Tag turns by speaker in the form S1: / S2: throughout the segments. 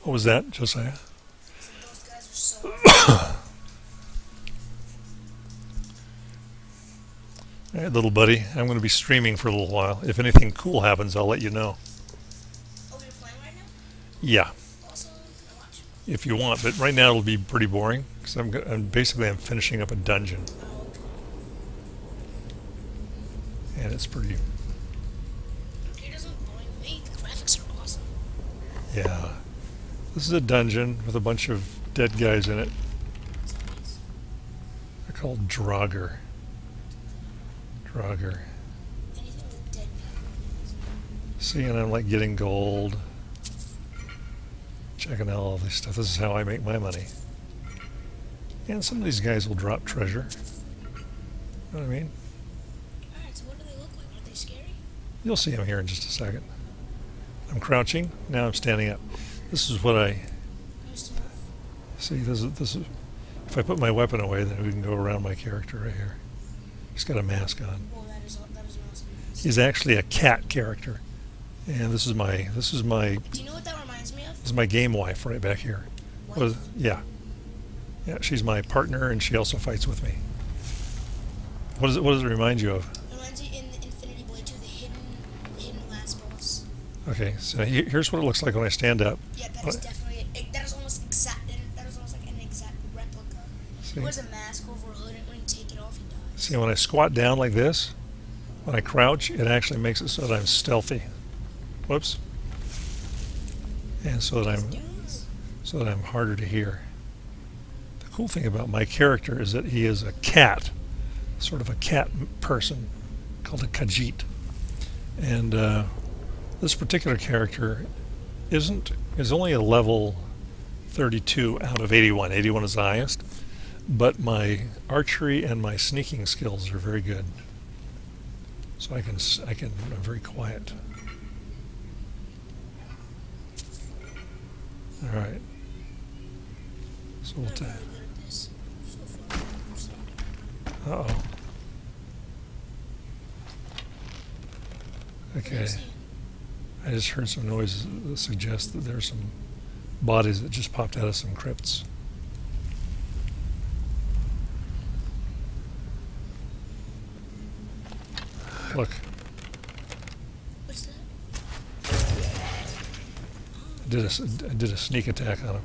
S1: What was that, Josiah?
S2: So those guys are so hard.
S1: All right, little buddy, I'm going to be streaming for a little while. If anything cool happens, I'll let you know.
S2: Oh, you're playing right now?
S1: Yeah,
S2: Awesome. Can I watch?
S1: if you want, but right now it'll be pretty boring because I'm finishing up a dungeon,
S2: Oh, okay.
S1: and it's pretty.
S2: It doesn't annoy me. The graphics are awesome.
S1: Yeah, this is a dungeon with a bunch of dead guys in it.
S2: Zombies.
S1: They're called Draugr. Draugr.
S2: Anything with dead people.
S1: See, and I'm like getting gold, checking out all this stuff. This is how I make my money. And some of these guys will drop treasure. You know what I mean?
S2: Alright, so what do they look like? Are they scary?
S1: You'll see them here in just a second. I'm crouching. Now I'm standing up. This is what I
S2: Where's the move?
S1: see. This is. If I put my weapon away, then we can go around my character right here. He's got a mask on.
S2: Oh, that is an awesome mask.
S1: He's actually a cat character, and this is my
S2: Do you know what that reminds me of?
S1: this is my game wife right back here. What is,
S2: Wife?
S1: yeah, yeah. She's my partner, and she also fights with me. What is it? What does it remind you of?
S2: It reminds me in Infinity Blade 2, the hidden last boss.
S1: Okay, so here's what it looks like when I stand up.
S2: Yeah, that is definitely that is almost exact. That is almost like an exact replica.
S1: See,
S2: He wears a mask over a hood, and when you take it off, he dies.
S1: see, when I squat down like this, when I crouch, it actually makes it so that I'm stealthy. Whoops. And so that I'm harder to hear. The cool thing about my character is that he is a cat, sort of a cat person called a Khajiit. And this particular character is only a level 32 out of 81. 81 is the highest, but my archery and my sneaking skills are very good. So I'm very quiet. All right. So we'll
S2: I'm really good at this so far.
S1: uh-oh. Okay. I just heard some noises that suggest that there's some bodies that just popped out of some crypts. Look,
S2: What's that?
S1: I did a sneak attack on him.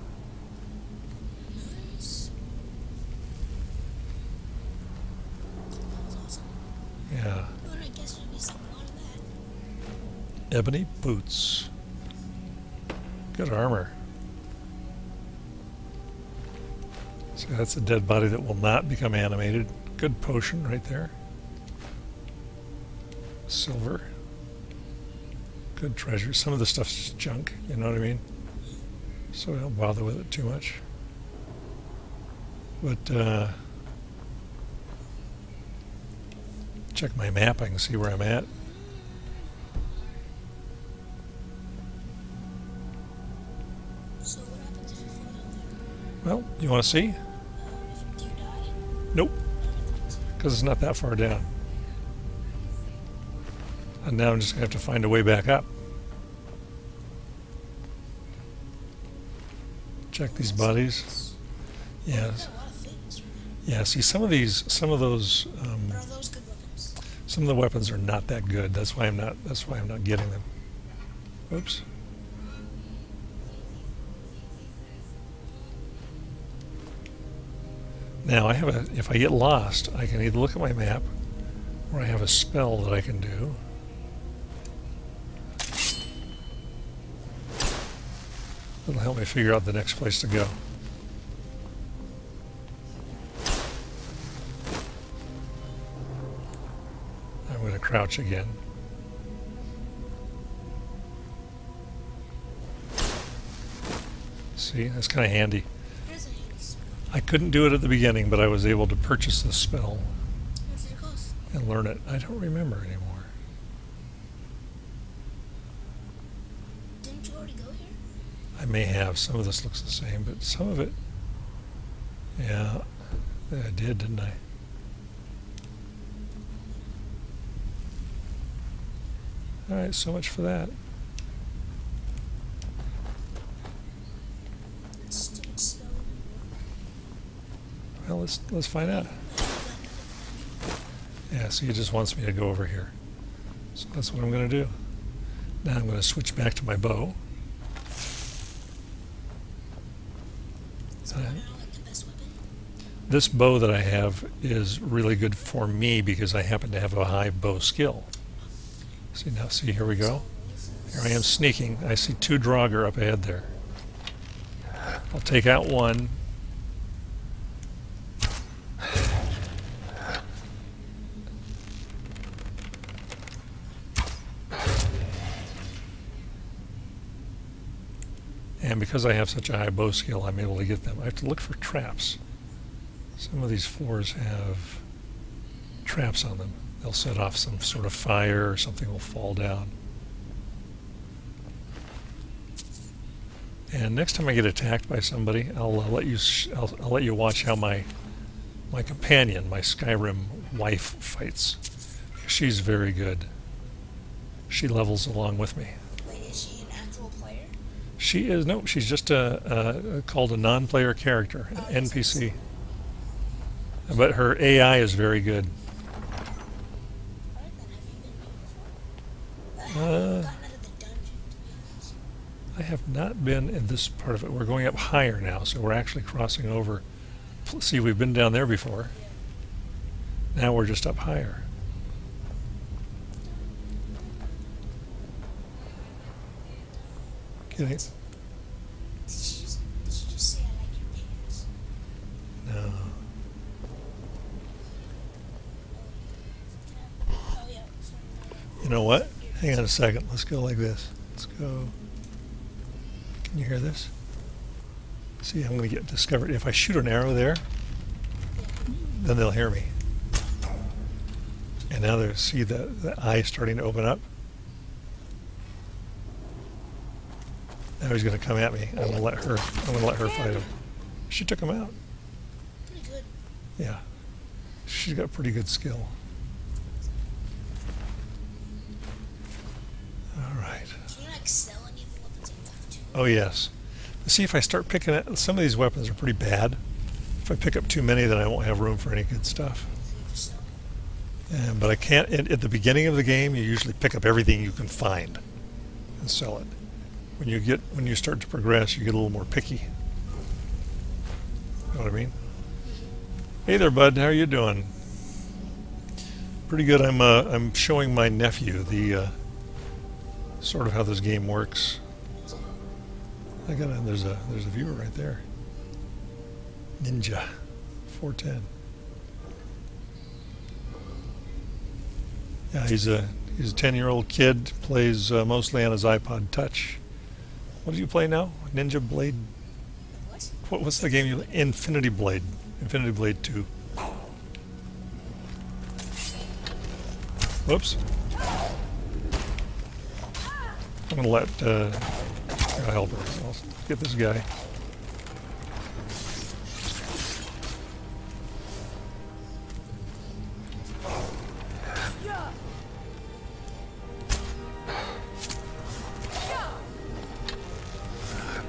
S2: Nice. That was awesome.
S1: Yeah.
S2: But I guess there'll be some more of that.
S1: Ebony boots. Good armor. So that's a dead body that will not become animated. Good potion right there. Silver. Good treasure. Some of the stuff's junk, you know what I mean? So I don't bother with it too much. But check my map, I can see where I'm at.
S2: So what happens if you fall down there?
S1: Well, you want to see?
S2: Do you die?
S1: Nope,
S2: I don't think so.
S1: because it's not that far down. And now I'm just going to have to find a way back up. Check these bodies.
S2: There's
S1: Yes.
S2: a lot of things.
S1: Yeah, see some of those,
S2: But are those good weapons?
S1: some of the weapons are not that good. That's why I'm not getting them. Oops. Now if I get lost, I can either look at my map or I have a spell that I can do. That'll help me figure out the next place to go. I'm going to crouch again. See, that's kind of handy.
S2: Here's a hint.
S1: I couldn't do it at the beginning, but I was able to purchase the spell
S2: What did it cost?
S1: and learn it. I don't remember anymore.
S2: Didn't you already go here?
S1: I may have. Some of this looks the same, but some of it, yeah, I did, didn't I? All right, so much for that. let's find out. Yeah, so he just wants me to go over here. So that's what I'm going to do. Now I'm going to switch back to my bow. This bow that I have is really good for me because I happen to have a high bow skill. See now, see, here we go. Here I am sneaking. I see 2 Draugr up ahead there. I'll take out one. And because I have such a high bow skill, I'm able to get them. I have to look for traps. Some of these floors have traps on them. They'll set off some sort of fire or something will fall down. And next time I get attacked by somebody, I'll let you watch how my companion, my Skyrim wife, fights. She's very good. She levels along with me.
S2: Wait, is she an actual player?
S1: She is, no, she's just called a non-player character, an NPC. But her AI is very good.
S2: Alright, then have you been here before? I haven't gotten out of the dungeon, to be honest.
S1: I have not been in this part of it. We're going up higher now, so we're actually crossing over. See, we've been down there before.
S2: Yeah.
S1: Now we're just up higher. Getting
S2: Did you just say I like your pants?
S1: no.
S2: Oh yeah. Sorry.
S1: You know what? Hang on a second. Let's go like this. Let's go. Can you hear this? See, I'm going to get discovered. If I shoot an arrow there, then they'll hear me. And now they see the eye starting to open up. Now he's going to come at me. I'm going to let her fight him. She took him out.
S2: Pretty good.
S1: Yeah. She's got pretty good skill. All right.
S2: Can you like sell any of the weapons you have too?
S1: Oh yes. See, if I start picking at some of these weapons are pretty bad. If I pick up too many, then I won't have room for any good stuff.
S2: So you just sell.
S1: But I can't. At the beginning of the game, you usually pick up everything you can find and sell it. When you start to progress, you get a little more picky. You know what I mean? Hey there, bud. How are you doing? Pretty good. I'm showing my nephew the sort of how this game works. There's a viewer right there. Ninja 410. Yeah, he's a 10-year-old kid. Plays mostly on his iPod Touch. What do you play now? Ninja Blade.
S2: What?
S1: What's the game you? Infinity Blade. Infinity Blade 2. Whoops. I'm gonna let I'll help her. I'll get this guy.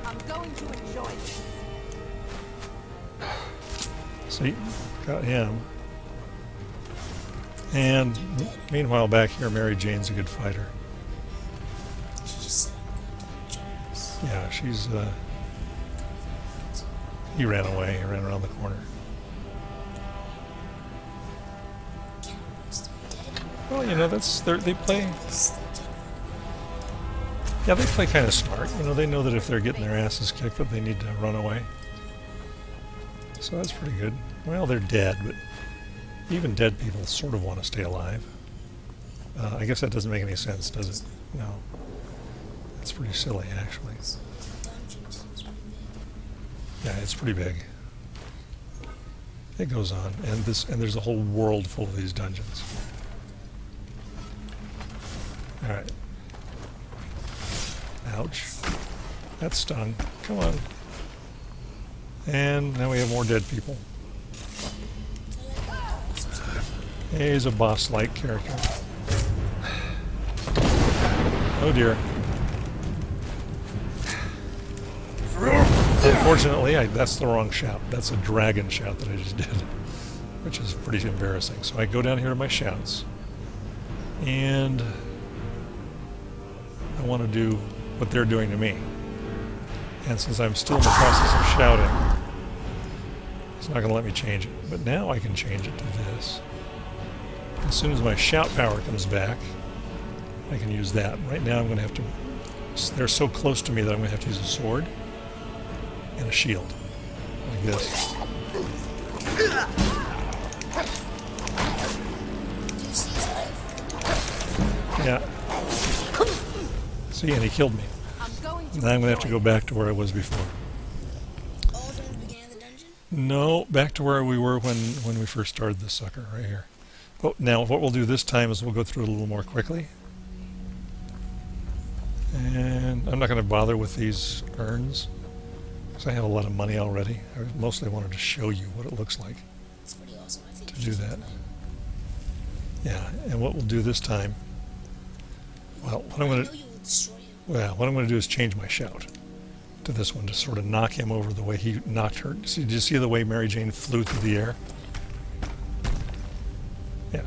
S3: I'm going to enjoy this.
S1: See, got him. And meanwhile, back here, Mary Jane's a good fighter.
S2: She just said I'm going to enjoy this.
S1: Yeah, she's. He ran away. He ran around the corner.
S2: Still dead?
S1: Well, you know, they play.
S2: Still dead.
S1: Yeah, they play kind of smart. You know, they know that if they're getting their asses kicked, that they need to run away. So that's pretty good. Well, they're dead, but even dead people sort of want to stay alive. I guess that doesn't make any sense, does it? No. That's pretty silly, actually.
S2: The dungeon seems pretty big.
S1: Yeah, it's pretty big. It goes on, and there's a whole world full of these dungeons. All right. Ouch. That stung. Come on. And now we have more dead people. He's a boss-like character. Oh dear. Unfortunately, that's the wrong shout. That's a dragon shout that I just did, which is pretty embarrassing. So I go down here to my shouts, and I want to do what they're doing to me. And since I'm still in the process of shouting, it's not going to let me change it. But now I can change it to this. As soon as my shout power comes back, I can use that. Right now I'm going to have to... They're so close to me that I'm going to have to use a sword and a shield. Like this. Yeah. See, and he killed me. Now I'm going to have to go back to where I was before.
S2: All from the beginning of the dungeon?
S1: No, back to where we were when we first started this sucker, right here. But now what we'll do this time is we'll go through it a little more quickly. And I'm not going to bother with these urns, because I have a lot of money already. I mostly wanted to show you what it looks like
S2: It's pretty awesome. I think
S1: to do that. Yeah, and what we'll do this time, well, what I'm going to...
S2: you will destroy him.
S1: Well, what I'm going to do is change my shout to this one to sort of knock him over the way he knocked her. See, did you see the way Mary Jane flew through the air? Yeah.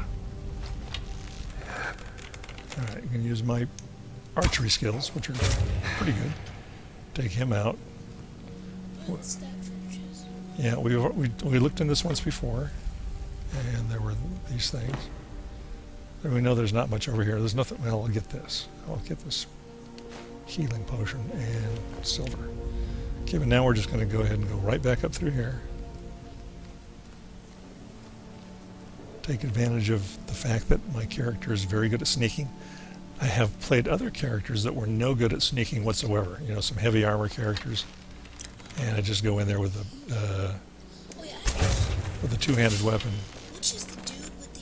S1: Alright, I'm going to use my archery skills, which are pretty good. Take him out.
S2: What's that for chest?
S1: Yeah, we looked in this once before, and there were these things. And we know there's not much over here. There's nothing. Well, I'll get this. I'll get this healing potion and silver. Okay, but now we're just going to go ahead and go right back up through here. Take advantage of the fact that my character is very good at sneaking. I have played other characters that were no good at sneaking whatsoever. You know, some heavy armor characters, and I just go in there with a two-handed weapon.
S2: Which is the dude with the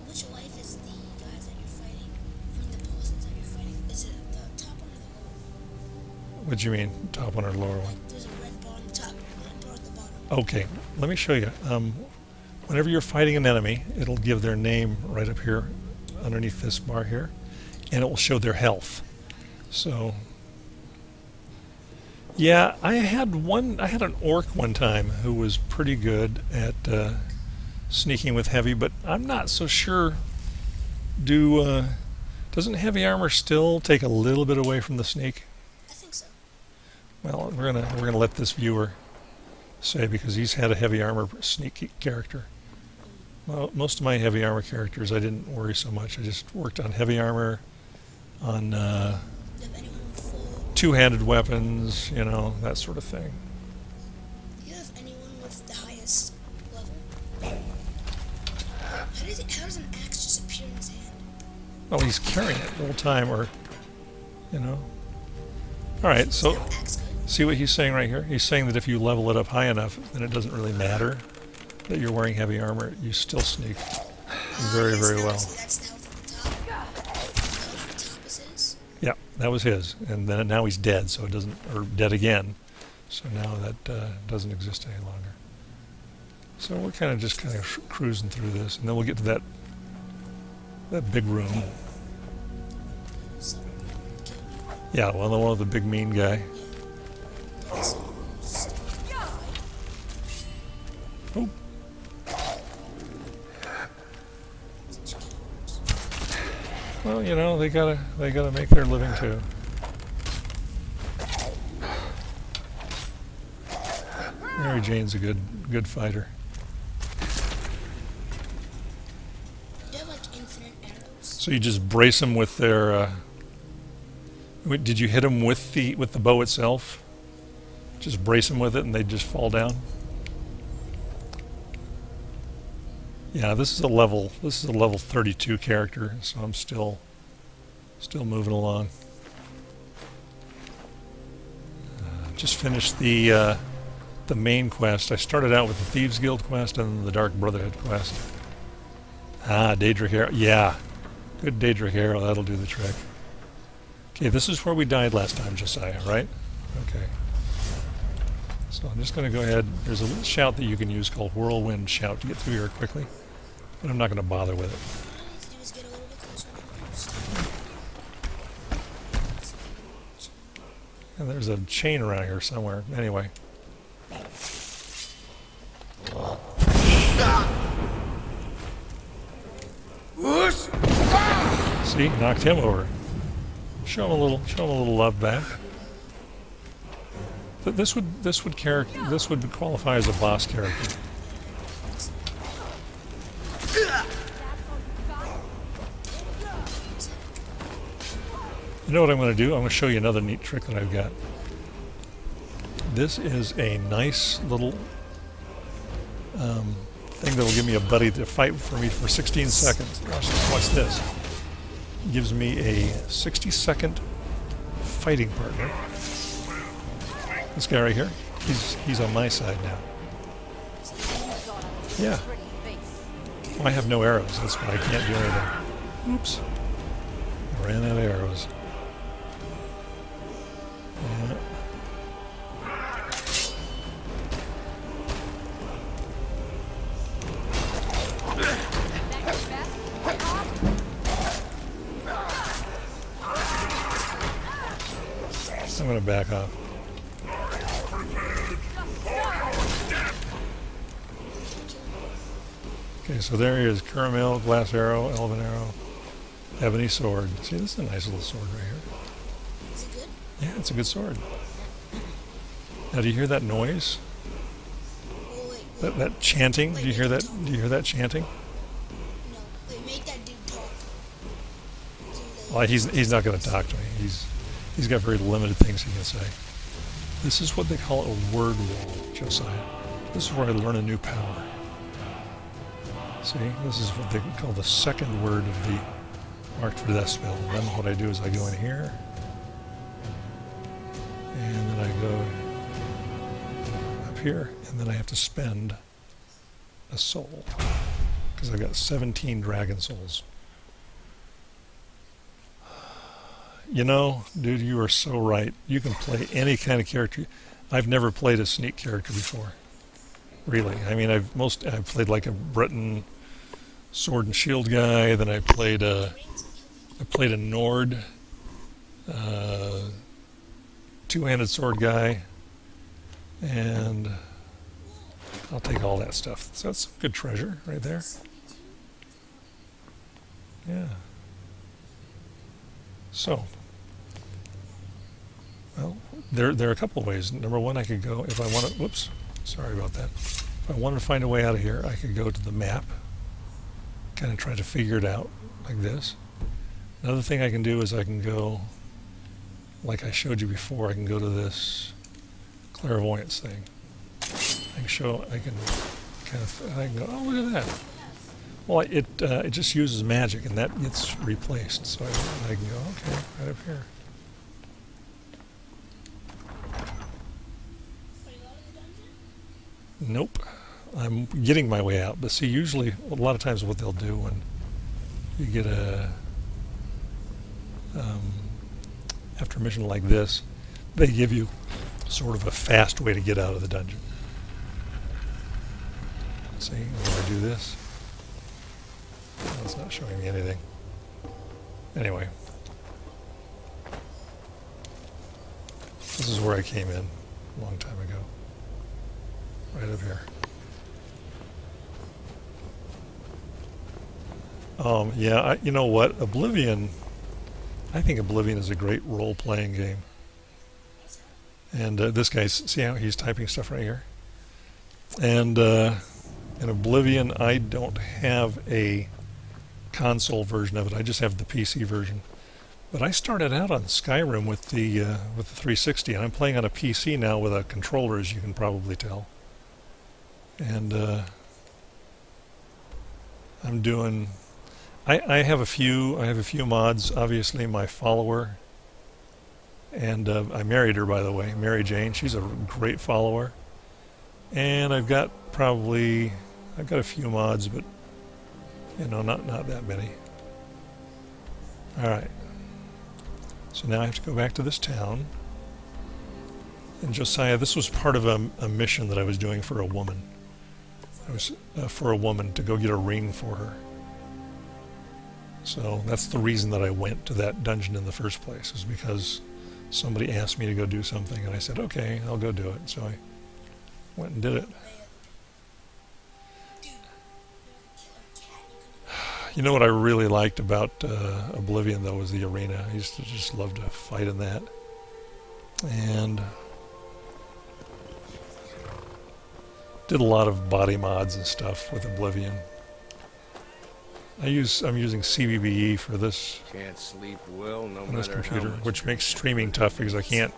S2: which life is the guys that you're fighting? I mean, the bosses that you're fighting. Is it the top one or the lower one?
S1: What do you mean, top one or lower one?
S2: There's a red bar on the top, red bar at the bottom.
S1: Okay, let me show you. Whenever you're fighting an enemy, it'll give their name right up here underneath this bar here, and it will show their health. So, yeah, I had an orc one time who was pretty good at sneaking with heavy, but I'm not so sure. Doesn't heavy armor still take a little bit away from the sneak?
S2: I think so.
S1: Well, we're gonna let this viewer say, because he's had a heavy armor sneaky character. Well, most of my heavy armor characters I didn't worry so much. I just worked on heavy armor, on two-handed weapons, you know, that sort of thing.
S2: Do you have anyone with the highest level? How does an axe just appear in his hand?
S1: Well, he's carrying it the whole time, or, you know. All right, so
S2: Is that axe good?
S1: see what he's saying right here? He's saying that if you level it up high enough, then it doesn't really matter that you're wearing heavy armor. You still sneak very, very well.
S2: That's now from the top. Now from the top is his.
S1: Yeah, that was his, and then now he's dead, so it doesn't, or dead again. So now that doesn't exist any longer. So we're kind of cruising through this, and then we'll get to that big room. Yeah, well, the one with the big mean guy. Oh. Well, you know, they gotta make their living too. Mary Jane's a good fighter.
S2: Do you have like infinite arrows?
S1: So you just brace them with their. Did you hit them with the bow itself? Just brace them with it, and they just fall down. Yeah, this is a level 32 character, so I'm still moving along. Just finished the main quest. I started out with the Thieves Guild quest and then the Dark Brotherhood quest. Ah, Daedric Arrow. Yeah, good Daedric Arrow. That'll do the trick. Okay, this is where we died last time, Josiah, right? Okay. So I'm just going to go ahead. There's a little shout that you can use called Whirlwind Shout to get through here quickly. But I'm not going to bother with it.
S2: All I need to do is get a little bit closer to the
S1: And there's a chain around here somewhere. Anyway. See, knocked him over. Show him a little love back. This would qualify as a boss character. You know what I'm going to do? I'm going to show you another neat trick that I've got. This is a nice little thing that will give me a buddy to fight for me for 16 seconds. Watch this. It gives me a 60-second fighting partner. This guy right here, he's on my side now. Yeah. Well, I have no arrows. That's why I can't do anything. Oops. I ran out of arrows. Yeah. I'm going to back off. Okay, so there he is. Caramel, glass arrow, elven arrow, ebony sword. See, this is a nice little sword right here.
S2: Is it good?
S1: Yeah, it's a good sword. Now, do you hear that noise?
S2: Oh, wait.
S1: That chanting? Do you hear that? Do you hear that chanting?
S2: No. Wait, make that dude talk.
S1: Well, he's not going to talk to me. He's got very limited things he can say. This is what they call a word wall, Josiah. This is where I learn a new power. See, this is what they call the second word of the marked for death spell. And then what I do is I go in here, and then I go up here, and then I have to spend a soul because I've got 17 dragon souls. You know, dude, you are so right. You can play any kind of character. I've never played a sneak character before. Really. I mean, I've played like a Breton sword and shield guy, then I played a Nord two-handed sword guy, and I'll take all that stuff. So that's good treasure right there. Yeah. So, well, there are a couple of ways. Number one, I could go, if I want to, whoops, sorry about that. If I wanted to find a way out of here, I could go to the map, kind of try to figure it out like this. Another thing I can do is I can go, like I showed you before, I can go to this clairvoyance thing. I can go, oh, look at that. Well, it just uses magic, and that gets replaced. So I can go, okay, right up here. Nope. I'm getting my way out. But see, usually, a lot of times what they'll do when you get after a mission like this, they give you sort of a fast way to get out of the dungeon. See, when I do this, well, it's not showing me anything. Anyway, this is where I came in a long time ago. Right up here. Yeah, you know what? Oblivion, I think Oblivion is a great role-playing game. And this guy's, see how he's typing stuff right here? And in Oblivion, I don't have a console version of it. I just have the PC version. But I started out on Skyrim with the 360, and I'm playing on a PC now with a controller, as you can probably tell. And I'm doing. I have a few mods. Obviously, my follower, and I married her, by the way, Mary Jane. She's a great follower, and I've got a few mods, but you know, not that many. All right. So now I have to go back to this town. And Josiah, this was part of a mission that I was doing for a woman. I was for a woman to go get a ring for her. So that's the reason that I went to that dungeon in the first place, is because somebody asked me to go do something, and I said, okay, I'll go do it. So I went and did it. You know what I really liked about Oblivion, though, was the arena. I used to just love to fight in that. And did a lot of body mods and stuff with Oblivion. I'm using CBBE for this
S4: Can't sleep well, no
S1: on this
S4: matter
S1: computer,
S4: how much
S1: which makes streaming tough because I can't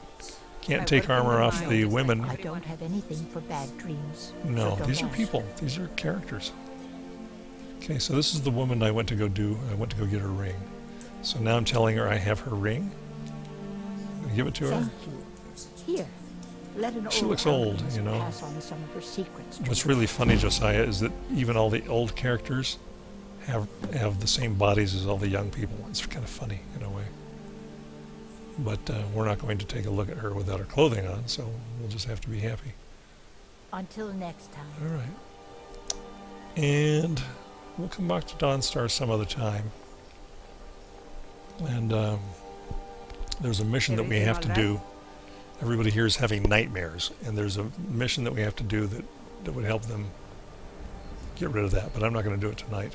S1: take armor off the women.
S3: I don't have anything for bad dreams.
S1: No,
S3: so don't
S1: these are
S3: ask.
S1: people. These are characters. Okay, so this is the woman I went to go do. I went to go get her ring. So now I'm telling her I have her ring. I'm gonna give it to her.
S3: Thank you. Here, let an
S1: She
S3: old
S1: looks old,
S3: alchemist
S1: you know.
S3: pass on some of her secrets to
S1: What's
S3: you.
S1: really funny, Josiah, is that even all the old characters have the same bodies as all the young people. It's kind of funny in a way. But we're not going to take a look at her without her clothing on, so we'll just have to be happy.
S3: Until next time.
S1: All right. And we'll come back to Dawnstar some other time. And there's a mission that we have to do. Everybody here is having nightmares, and there's a mission that we have to do that would help them get rid of that, but I'm not going to do it tonight.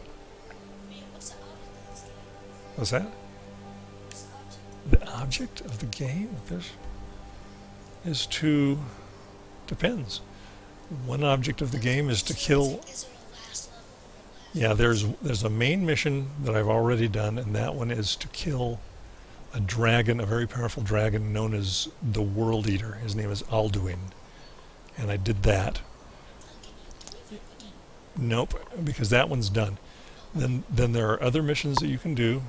S1: What's that? The object of the game? Is to... depends. One object of the game is to kill...
S2: Is there a last level?
S1: Yeah, there's a main mission that I've already done, and that one is to kill a dragon, a very powerful dragon known as the World Eater. His name is Alduin. And I did that. Nope, because that one's done. Then there are other missions that you can do.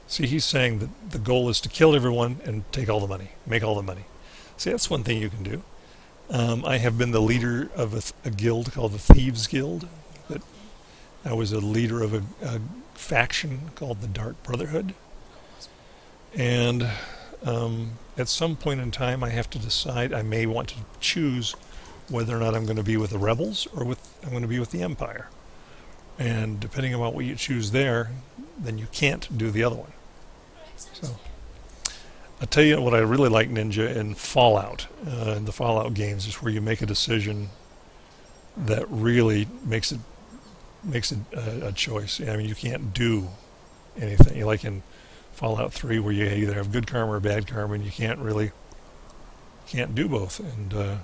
S1: See, he's saying that the goal is to kill everyone and take all the money, make all the money. See, that's one thing you can do. I have been the leader of a guild called the Thieves Guild. That I was a leader of a faction called the Dark Brotherhood. And at some point in time, I have to decide. I may want to choose whether or not I'm going to be with the rebels or I'm going to be with the Empire. And depending on what you choose there, then you can't do the other one. So, I'll tell you what I really like, Ninja, in Fallout, in the Fallout games, is where you make a decision that really makes it a choice. I mean, you can't do anything. Like in Fallout 3, where you either have good karma or bad karma, and you can't do both. And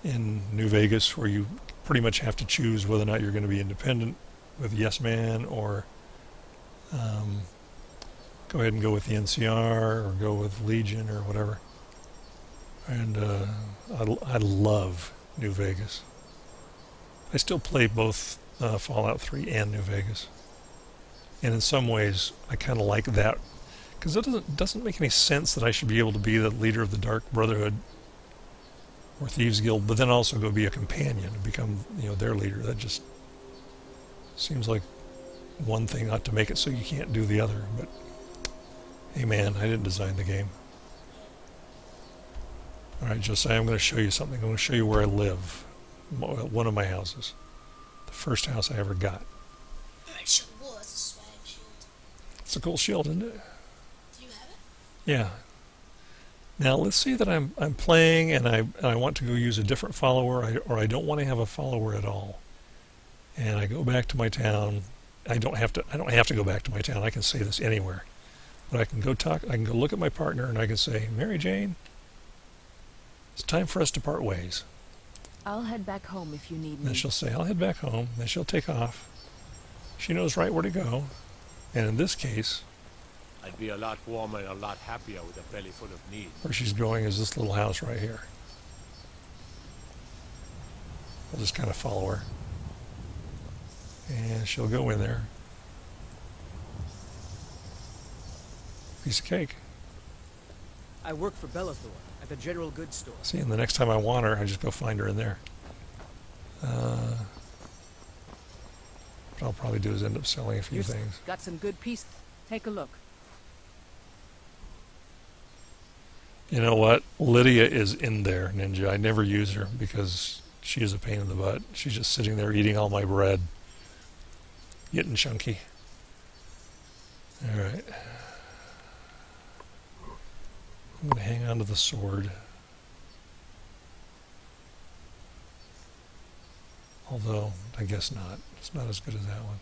S1: in New Vegas, where you pretty much have to choose whether or not you're going to be independent with Yes Man or go ahead and go with the NCR or go with Legion or whatever. And I love New Vegas. I still play both Fallout 3 and New Vegas. And in some ways, I kind of like that, because it doesn't make any sense that I should be able to be the leader of the Dark Brotherhood or Thieves Guild, but then also go be a companion and become, their leader. That just seems like one thing ought to make it so you can't do the other. But hey, man, I didn't design the game. All right, Josiah, I'm going to show you something. I'm going to show you where I live. One of my houses. The first house I ever got.
S2: Alright, show war. It's a swag shield.
S1: It's a cool shield, isn't it?
S2: Do you have it?
S1: Yeah. Now let's see that I'm playing and I want to go use a different follower, or I don't want to have a follower at all. And I go back to my town. I don't have to go back to my town. I can say this anywhere. But I can go look at my partner and I can say, Mary Jane, it's time for us to part ways.
S5: I'll head back home if you need
S1: And then
S5: me.
S1: she'll say, I'll head back home. Then she'll take off. She knows right where to go. And in this case,
S6: I'd be a lot warmer and a lot happier with a belly full of need.
S1: where she's going is this little house right here. I'll just kind of follow her. And she'll go in there. Piece of cake.
S7: I work for Bellathor at the General Goods Store.
S1: See, and the next time I want her, I just go find her in there. What I'll probably do is end up selling a few things.
S5: Got some good pieces. Take a look.
S1: You know what? Lydia is in there, Ninja. I never use her because she is a pain in the butt. She's just sitting there eating all my bread. Getting chunky. Alright. I'm going to hang on to the sword. Although, I guess not. It's not as good as that one.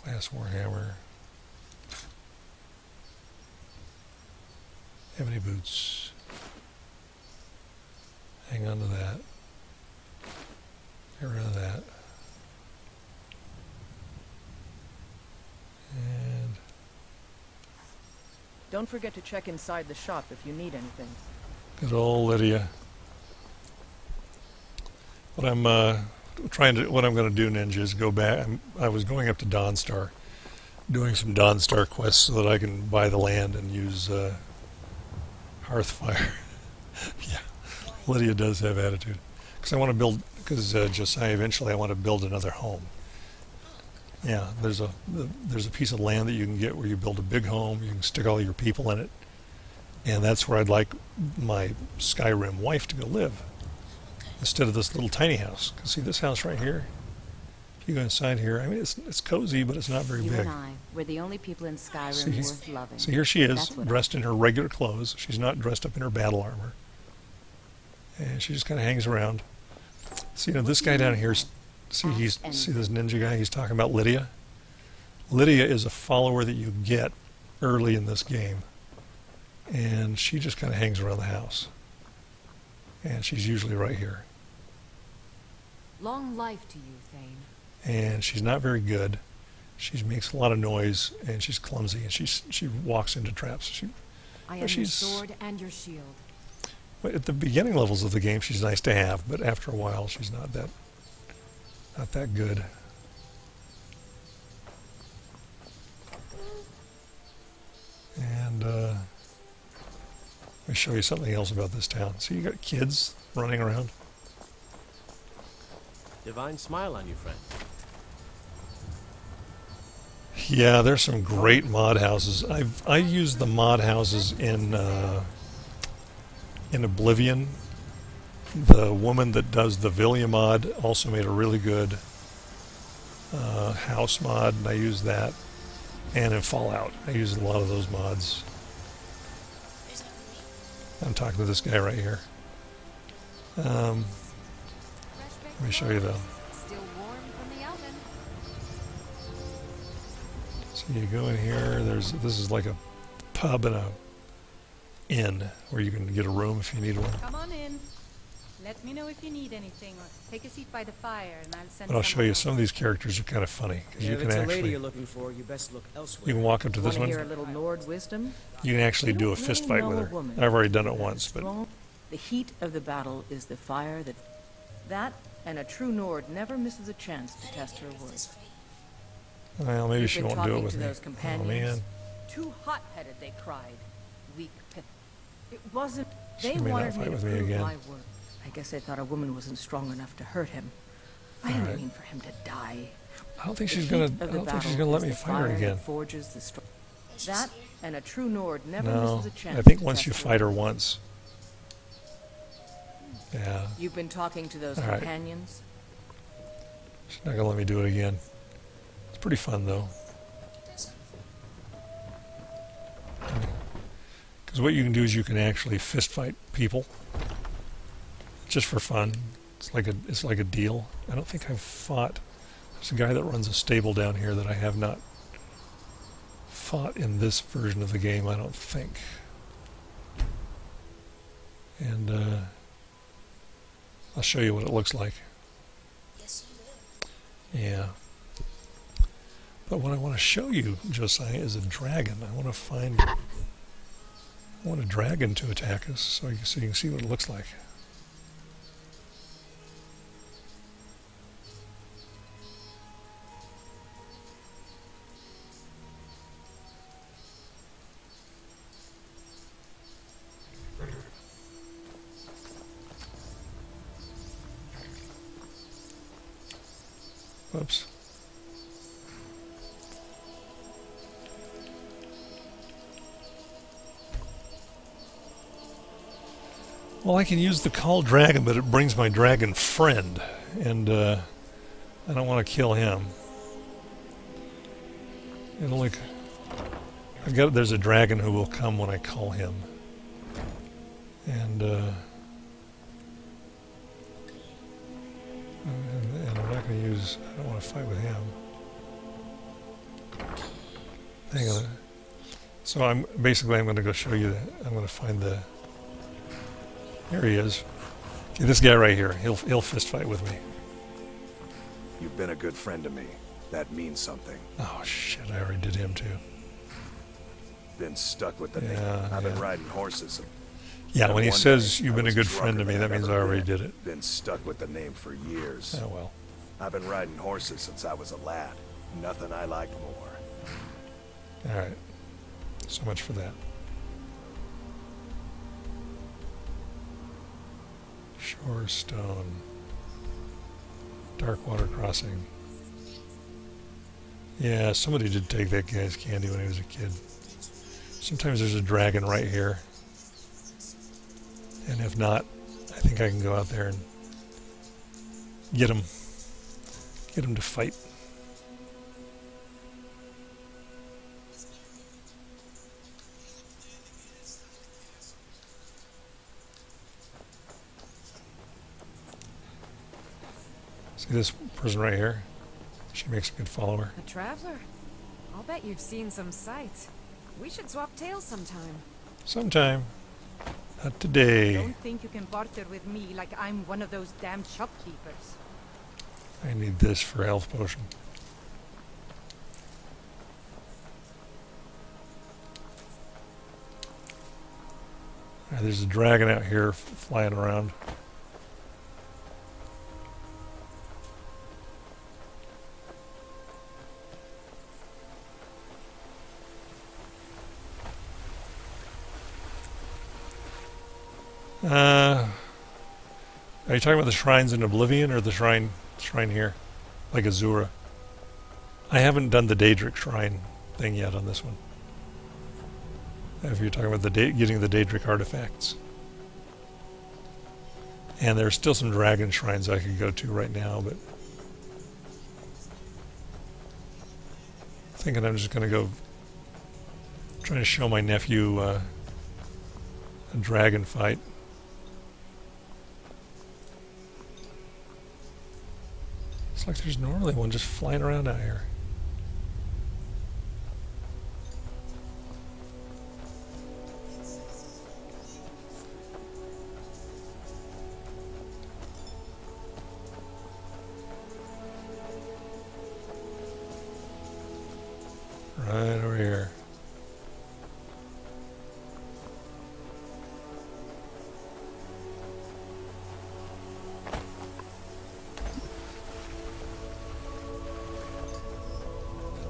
S1: Glass warhammer. Ebony boots. Hang on to that. Get rid of that. And
S5: Don't forget to check inside the shop if you need anything.
S1: good old Lydia. What I'm going to do, Ninja, is go back. I was going up to Dawnstar, doing some Dawnstar quests so that I can buy the land and use Hearthfire. Yeah, Lydia does have attitude. Because I want to build. Because Josiah, eventually, I want to build another home. Yeah, there's a piece of land that you can get where you build a big home. You can stick all your people in it, and that's where I'd like my Skyrim wife to go live, instead of this little tiny house. Cause see this house right here? If you go inside here, I mean it's cozy, but it's not very
S4: You
S1: big.
S4: and I, we're the only people in Skyrim
S1: See,
S4: worth loving.
S1: so here she is,
S4: That's what
S1: dressed in her regular clothes. She's not dressed up in her battle armor, and she just kind of hangs around. See, this guy down here. See this ninja guy? He's talking about Lydia. Lydia is a follower that you get early in this game, and she just kind of hangs around the house, and she's usually right here.
S4: Long life to you, Thane.
S1: And she's not very good. She makes a lot of noise, and she's clumsy, and she walks into traps.
S4: I am your sword and your shield.
S1: At the beginning levels of the game, she's nice to have, but after a while, she's not that good. And let me show you something else about this town. See, you got kids running around.
S6: Divine smile on you, friend.
S1: Yeah, there's some great mod houses. I used the mod houses in Oblivion. The woman that does the Villia mod also made a really good house mod, and I used that. And in Fallout, I used a lot of those mods. I'm talking to this guy right here. Let me show you though.
S4: Still warm from the oven.
S1: So you go in here. This is like a pub and a inn where you can get a room if you need one.
S8: Come on in. Let me know if you need anything, or take a seat by the fire, and I'll send.
S1: But I'll show you, some
S8: someone
S1: of these characters are kind of funny because
S7: Yeah,
S1: you
S7: if
S1: can
S7: it's a lady
S1: actually
S7: you're looking for, you best look elsewhere.
S1: you can walk up to this
S5: Want
S1: one.
S5: to hear a little Nord wisdom?
S1: You can actually do a
S5: don't
S1: fist
S5: really
S1: fight with
S5: know a
S1: her.
S5: woman.
S1: I've already done it once, but
S5: The heat of the battle is the fire that and a true Nord never misses a chance to test her worth.
S1: well, maybe
S5: You've
S1: she
S5: been
S1: won't do it
S5: talking
S1: with
S5: to
S1: me.
S5: those
S1: Oh
S5: companions.
S1: man,
S5: Too hot-headed, they cried. Weak pit. It wasn't.
S1: She
S5: They
S1: may not
S5: wanted
S1: fight
S5: me to
S1: with me
S5: prove
S1: again.
S5: my worth. I guess they thought a woman wasn't strong enough to hurt him. I didn't mean for him to die.
S1: I don't think
S5: The
S1: she's
S5: heat
S1: gonna.
S5: of
S1: I
S5: the
S1: don't think she's
S5: battle
S1: gonna let
S5: is
S1: me
S5: the
S1: fight her
S5: fire
S1: again.
S5: that forges the that and a true Nord never
S1: No,
S5: misses a chance.
S1: I think
S5: to
S1: once
S5: test
S1: you
S5: her
S1: fight her
S5: worth.
S1: once. Yeah,
S5: You've been talking to those
S1: All right.
S5: companions.
S1: she's not gonna let me do it again. It's pretty fun though. Because what you can do is you can actually fist fight people, just for fun. It's like a deal. I don't think I've fought. There's a guy that runs a stable down here that I have not fought in this version of the game, I don't think. And I'll show you what it looks like.
S2: Yes, you will.
S1: Yeah. But what I want to show you, Josiah, is a dragon. I want a dragon to attack us so you can see what it looks like. Whoops. Well, I can use the call dragon, but it brings my dragon friend, and I don't want to kill him. It only. I've got. There's a dragon who will come when I call him. And I'm not going to use. I don't want to fight with him. Hang on. So I'm going to go show you that. I'm going to find the. Here he is. Okay, this guy right here. He'll fist fight with me.
S9: You've been a good friend to me. That means something.
S1: Oh shit! I already did him too.
S9: Been stuck with the name.
S1: Yeah,
S9: I've been riding horses.
S1: Yeah, when he
S9: One
S1: says
S9: day,
S1: you've
S9: I
S1: been a
S9: was
S1: good friend to me,
S9: drunker
S1: that
S9: than
S1: means
S9: I've
S1: I
S9: ever
S1: already
S9: been.
S1: did it.
S9: Been stuck with the name for years.
S1: Oh well.
S9: I've been riding horses since I was a lad. Nothing I liked more.
S1: All right. So much for that. Shorestone. Darkwater Crossing. Yeah, somebody did take that guy's candy when he was a kid. Sometimes there's a dragon right here. And if not, I think I can go out there and get him. Get him to fight. See this person right here? She makes a good follower.
S4: A traveler? I'll bet you've seen some sights. We should swap tales sometime.
S1: Sometime. Not today.
S8: Don't think you can barter with me like I'm one of those damn shopkeepers.
S1: I need this for health potion. Alright, there's a dragon out here flying around. Are you talking about the shrines in Oblivion or the shrine here? Like Azura? I haven't done the Daedric shrine thing yet on this one. If you're talking about getting the Daedric artifacts. And there's still some dragon shrines I could go to right now, but thinking I'm just going to go trying to show my nephew a dragon fight. It's like there's normally one just flying around out here. Right over here.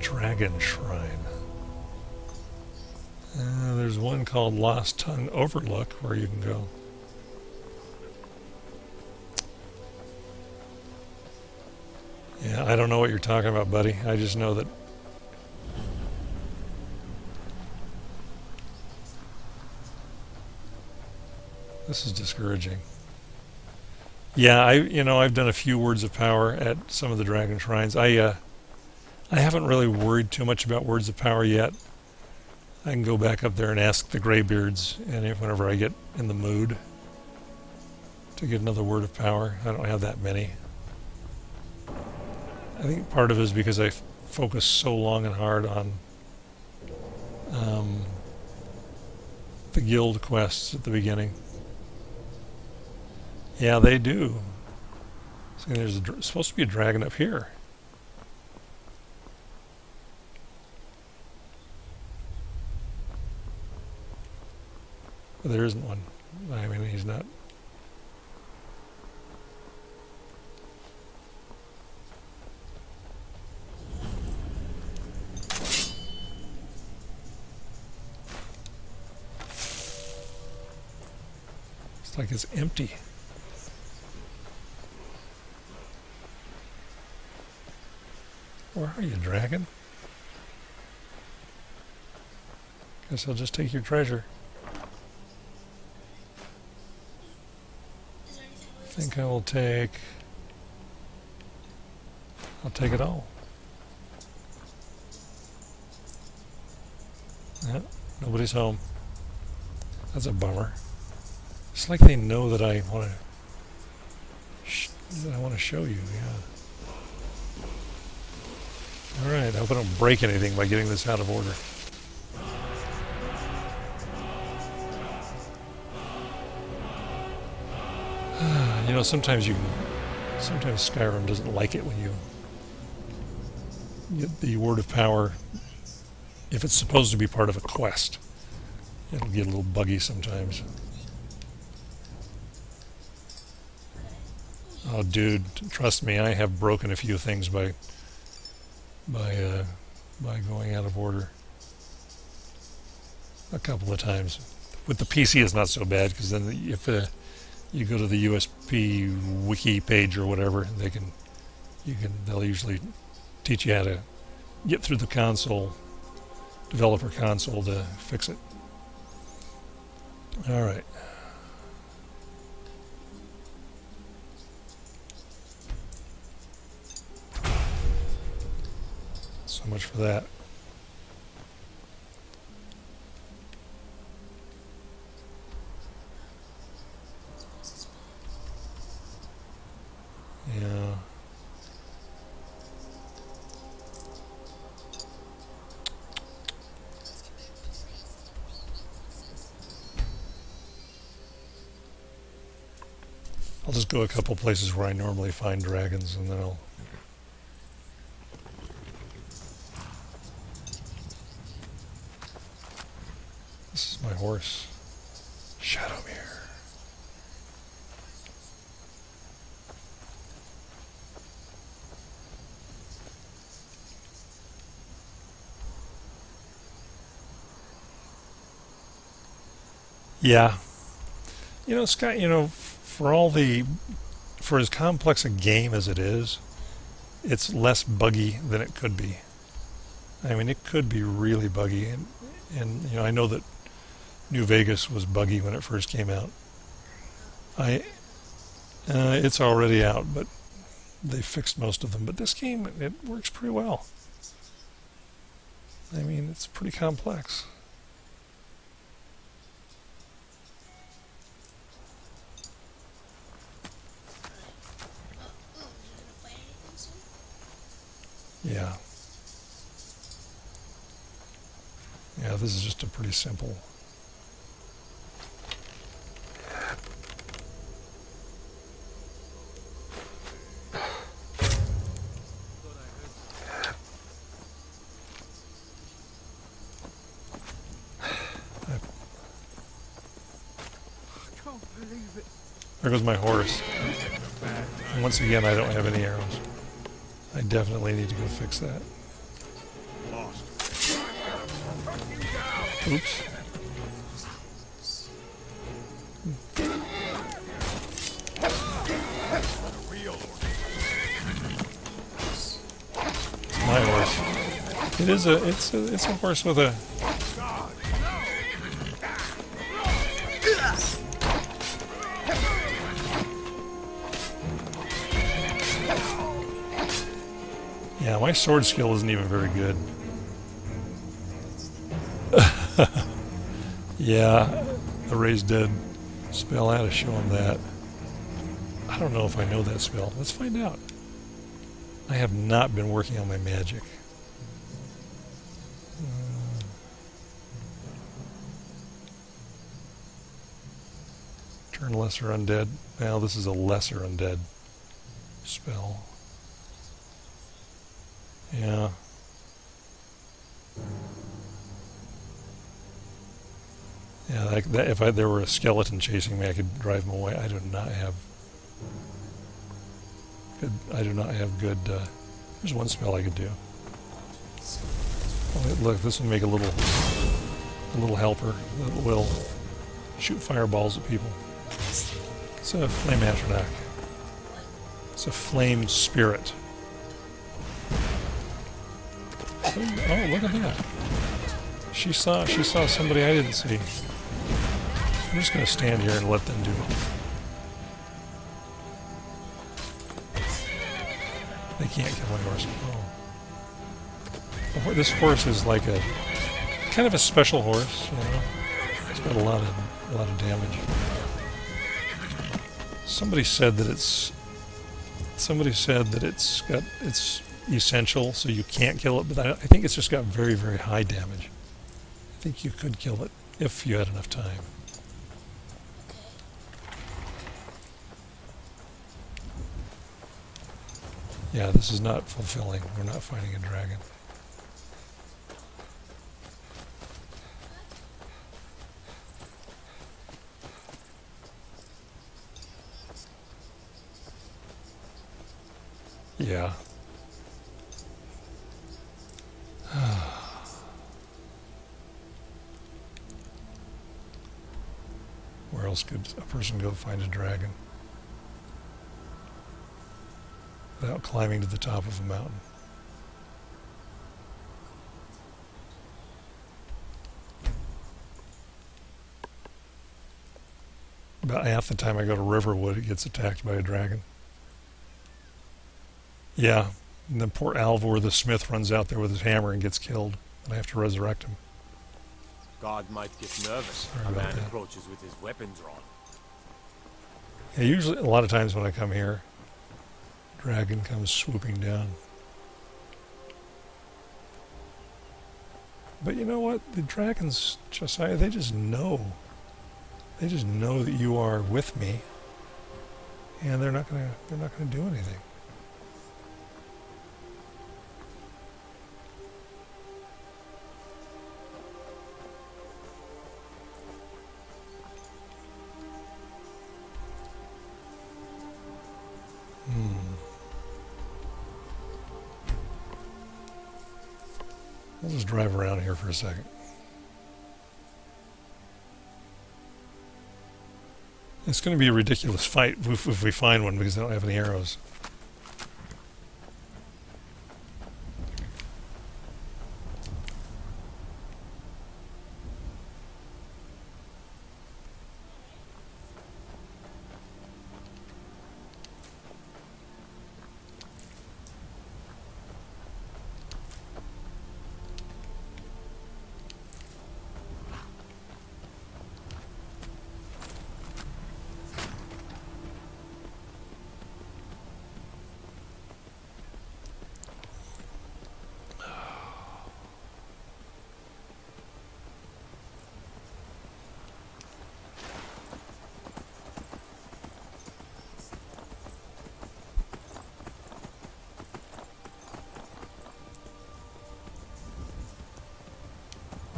S1: Dragon Shrine. There's one called Lost Tongue Overlook where you can go. Yeah, I don't know what you're talking about, buddy. I just know that this is discouraging. Yeah, I've done a few words of power at some of the dragon shrines. I haven't really worried too much about words of power yet. I can go back up there and ask the Greybeards, and whenever I get in the mood to get another word of power. I don't have that many. I think part of it is because I focus so long and hard on the guild quests at the beginning. Yeah, they do. See, there's supposed to be a dragon up here. But there isn't one. I mean, he's not. It's like it's empty. Where are you, dragon? Guess I'll just take your treasure. I think I'll take it all. Yeah, nobody's home. That's a bummer. It's like they know that I want to show you. Yeah. All right. I hope I don't break anything by getting this out of order. You know, sometimes Skyrim doesn't like it when you get the word of power. If it's supposed to be part of a quest, it'll get a little buggy sometimes. Oh, dude, trust me, I have broken a few things by going out of order a couple of times. With the PC, it's not so bad because then if you go to the USP wiki page or whatever, they'll usually teach you how to get through the console, developer console, to fix it. All right. So much for that. Yeah. I'll just go a couple places where I normally find dragons, and then I'll... This is my horse. Shadowmere. Yeah. You know, for as complex a game as it is, it's less buggy than it could be. I mean, it could be really buggy, and you know, I know that New Vegas was buggy when it first came out. It's already out, but they fixed most of them. But this game, it works pretty well. I mean, it's pretty complex. Yeah. Yeah, this is just a pretty simple. There goes my horse. And once again, I don't have any arrows. I definitely need to go fix that. Oops. It's my horse. It's a horse with a... Yeah, my sword skill isn't even very good. Yeah, the Raised Dead spell, I had to show him that. I don't know if I know that spell. Let's find out. I have not been working on my magic. Turn lesser undead. Well, this is a lesser undead spell. Yeah. Yeah, like that, if there were a skeleton chasing me, I could drive him away. I do not have good. There's one spell I could do. Oh, look, this will make a little helper that will shoot fireballs at people. It's a flame atronach. It's a flame spirit. Oh, look at that. She saw somebody I didn't see. I'm just going to stand here and let them do it. They can't kill my horse. Oh. This horse is like a kind of a special horse, you know. It's got a lot of damage. Somebody said that it's essential, so you can't kill it, but I think it's just got very, very high damage. I think you could kill it if you had enough time. Yeah, this is not fulfilling. We're not fighting a dragon. Yeah. Where else could a person go find a dragon without climbing to the top of a mountain? About half the time I go to Riverwood, it gets attacked by a dragon. Yeah, and then poor Alvor the smith runs out there with his hammer and gets killed, and I have to resurrect him.
S6: God might get nervous.
S1: Sorry
S6: A
S1: about
S6: man
S1: that.
S6: approaches with his weapon drawn.
S1: Yeah, usually, a lot of times when I come here, dragon comes swooping down. But you know what? The dragons, Josiah, they just know. They just know that you are with me, and they're not gonna do anything. I'll just drive around here for a second. It's going to be a ridiculous fight if we find one because I don't have any arrows.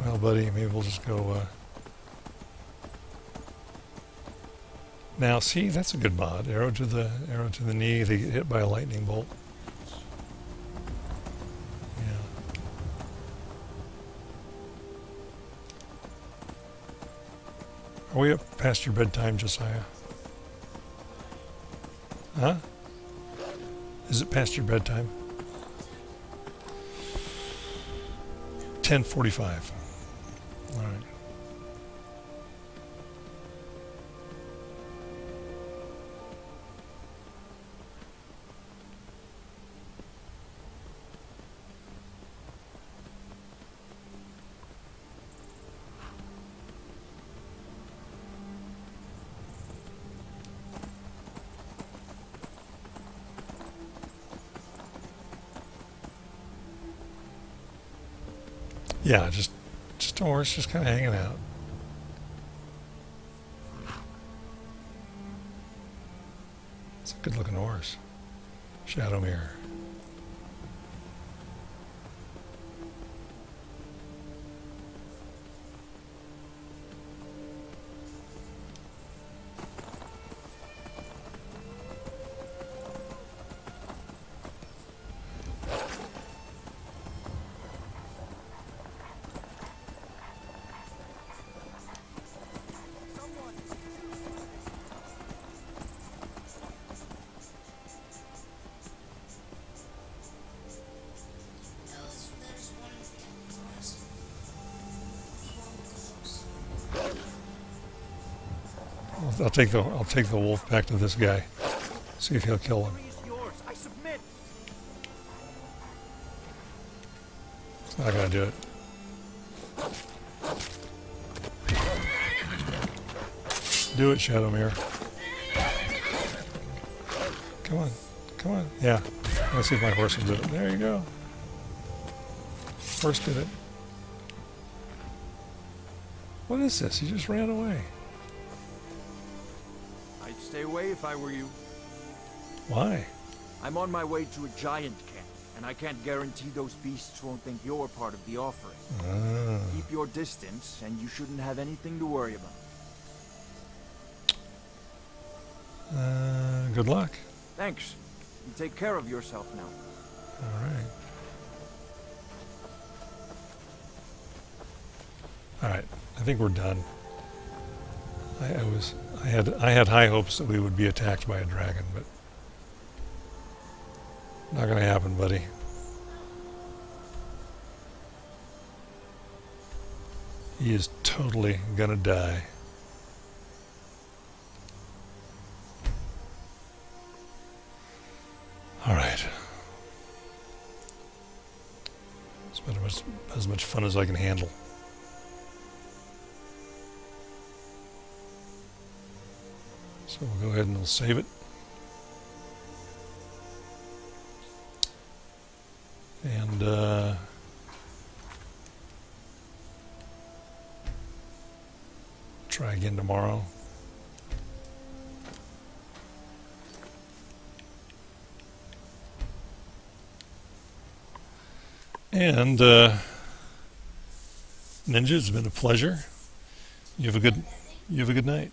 S1: Well, buddy, maybe we'll just go. Now, see, that's a good mod. Arrow to the knee. They get hit by a lightning bolt. Yeah. Are we up past your bedtime, Josiah? Huh? Is it past your bedtime? 10:45. All right. Yeah, just a horse, just kind of hanging out. It's a good-looking horse. Shadow mirror. I'll take the wolf back to this guy. See if he'll kill him. It's not gonna do it. Do it, Shadowmere. Come on. Come on. Yeah. Let's see if my horse will do it. There you go. Horse did it. What is this? He just ran away.
S10: I'd stay away if I were you.
S1: Why?
S10: I'm on my way to a giant camp, and I can't guarantee those beasts won't think you're part of the offering.
S1: Ah.
S10: Keep your distance, and you shouldn't have anything to worry about.
S1: Good luck.
S10: Thanks. You take care of yourself now.
S1: All right. All right. I think we're done. I had high hopes that we would be attacked by a dragon, but not gonna happen, buddy. He is totally gonna die. All right. It's been as much fun as I can handle. So we'll go ahead and we'll save it. And try again tomorrow. And Ninja, it's been a pleasure. You have a good night.